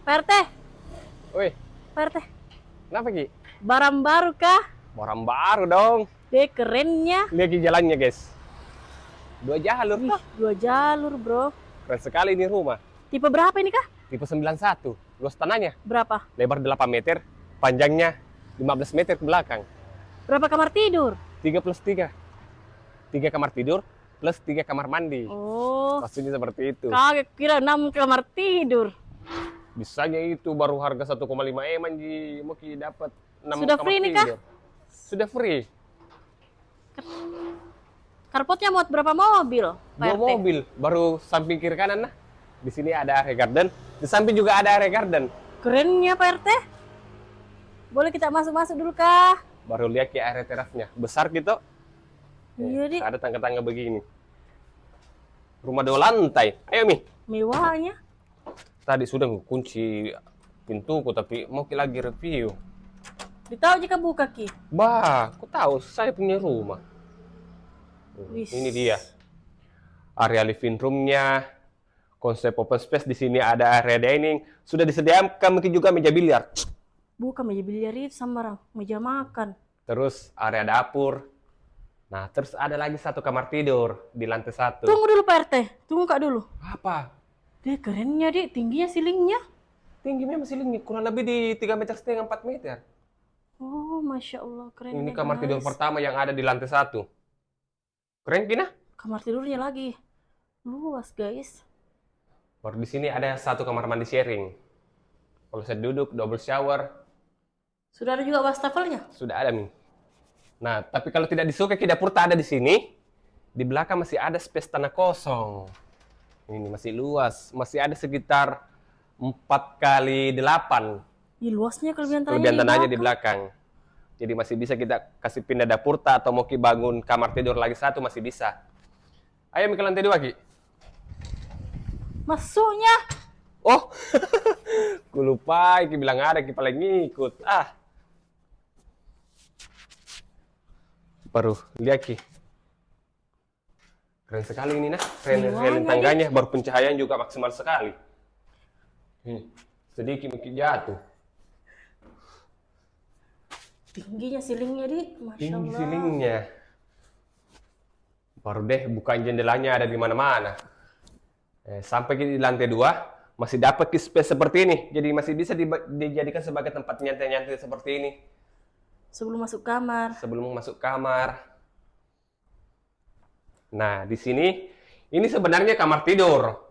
Pak RT, Woi, Pak RT, kenapa Ki? barang baru kah? Orang baru dong. Deh kerennya. Lihat Ki jalannya guys. 2 jalur Wih, tuh. 2 jalur bro. Keren sekali ini rumah. Tipe berapa ini kah? Tipe 91. Luas tanahnya. Berapa? Lebar 8 meter. Panjangnya 15 meter ke belakang. Berapa kamar tidur? 3 plus 3. 3 kamar tidur plus 3 kamar mandi. Oh, Maksudnya seperti itu. kaget kira 6 kamar tidur. Bisanya itu baru harga 1,5 M anji. Mau Ki dapat 6 Sudah kamar free nih, kah? tidur. Sudah free. Carportnya muat berapa mobil, Pak 2 RT? mobil, baru samping kiri kanan nah. Di sini ada area garden, di samping juga ada area garden. Kerennya Pak RT. Boleh kita masuk-masuk dulu kah? Baru lihat ke area terasnya, besar gitu. Iya, Dik. Ada tangga-tangga begini. Rumah 2 lantai. Ayo Mi. Mewahnya. Tadi sudah kunci pintuku tapi mau lagi review. Ditahu jika buka Ki. Bah, aku tahu saya punya rumah. Wis. Ini dia. Area living room-nya. Konsep open space di sini ada area dining. Sudah disediakan mungkin juga meja biliar. Bukan meja biliar itu sembarang, meja makan. Terus area dapur. Nah, terus ada lagi 1 kamar tidur di lantai 1. Tunggu dulu Pak RT, tunggu Kak dulu. Apa? Deh kerennya Dik, tingginya ceilingnya. Tinggi memang ceilingnya, kurang lebih di 3,5 meter 4 meter. Oh, Masya Allah, keren. Ini kamar tidur pertama yang ada di lantai 1. Keren Kina? Kamar tidurnya lagi luas guys. Baru di sini ada 1 kamar mandi sharing. Kalau saya duduk, double shower, Sudah ada juga wastafelnya. sudah ada nih. Nah, tapi kalau tidak disukai dapur tak ada di sini. Di belakang masih ada space tanah kosong. Ini masih luas, masih ada sekitar 4x8. Ih, luasnya Kelebihan tanahnya di belakang. Jadi masih bisa kita kasih pindah dapur tak atau mau bangun kamar tidur lagi 1 masih bisa. Ayo ke lantai 2 Ki. Masuknya. Oh, ku lupa Ki bilang ada Ki paling ngikut. Baru lihat Ki. Keren sekali ini nah. Keren tangganya, baru pencahayaan juga maksimal sekali. Sedikit mungkin jatuh. Tingginya ceilingnya Dik, Masya Tinggi Allah. ceilingnya. Baru deh bukaan jendelanya ada di mana-mana. Sampai di lantai 2 masih dapat space seperti ini. Jadi masih bisa dijadikan sebagai tempat nyantai-nyantai seperti ini. Sebelum masuk kamar. Sebelum masuk kamar. Nah, di sini ini sebenarnya kamar tidur.